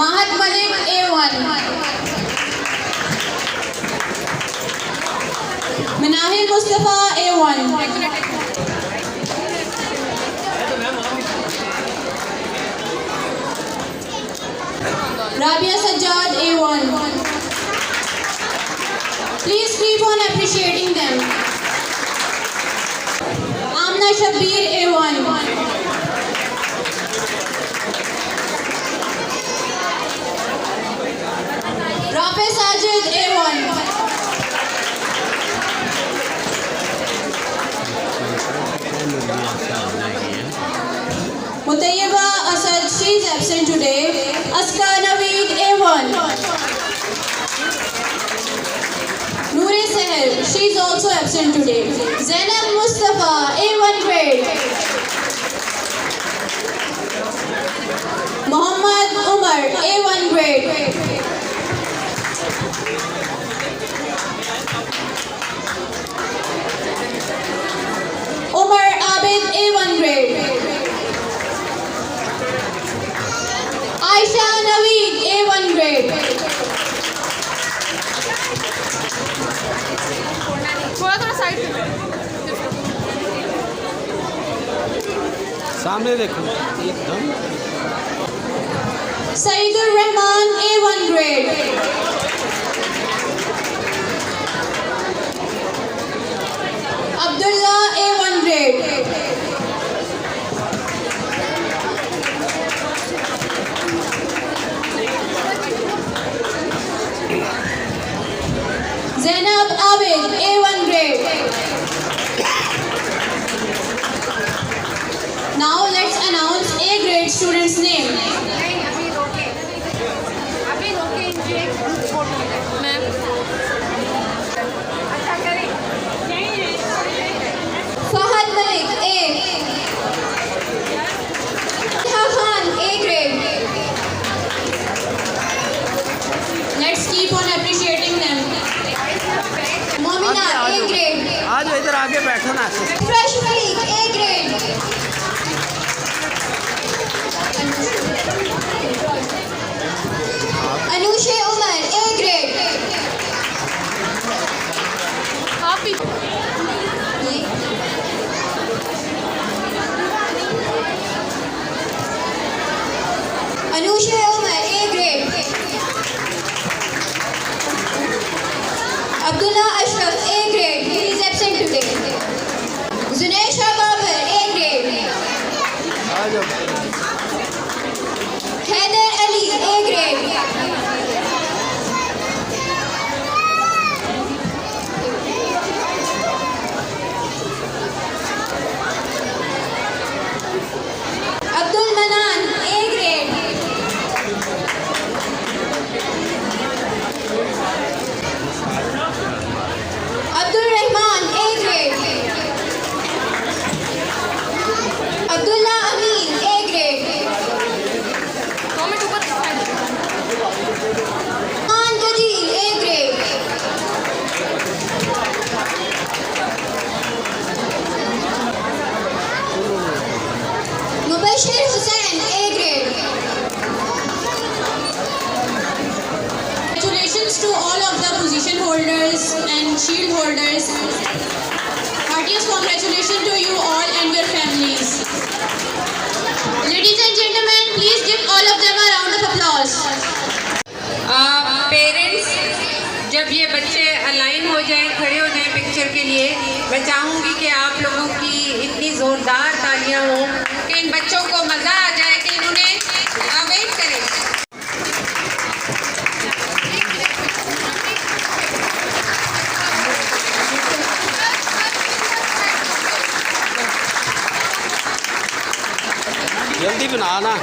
Mahat Malik A1. Minahil Mustafa A1. Rabia Sajjad A1. Please keep on appreciating them. Amna Shabbir A1. Rafe Sajid A1. Mutayyiba Asad, she is absent today. Aska Naveed A1. Noor Seher, she is also absent today. Zainab Mustafa A1 grade. Muhammad Umar A1 grade. Umar Abid A1 grade. Aisha Naveed A1 grade. थोड़ा side सामने देखो एकदम। Saeedur Rahman A1 grade. Abdullah A1 grade. Zainab Abid A1 grade. Now let's announce A grade student's name. Fahad Malik A. Khan A grade. Let's keep on appreciating them. Momina A grade. आज इधर आगे बैठो ना। Fresh Malik A grade. Anushe Umar A grade. Anushe Umar A grade. Abdullah Ashraf A grade. He is absent today. Zunaisha Babar A grade. Haider Ali A grade. Abdul Manan A grade. Abdul Rahman A grade. Abdullah Amin A grade. Khan Gajil A grade. Mubashir Hussain A grade. Congratulations to all of the position holders and shield holders. Heartiest congratulations to you all and your families. Ladies and gentlemen, please give all of them a round of applause. Parents, जब ये बच्चे align हो जाएं, खड़े हो जाएं picture के लिए, मैं चाहूँगी कि आप लोगों की इतनी ज़ोरदार तालियां हों कि इन बच्चों को मज़ा आ जाए कि इन्होंने वेट करें। जल्दी बना ना।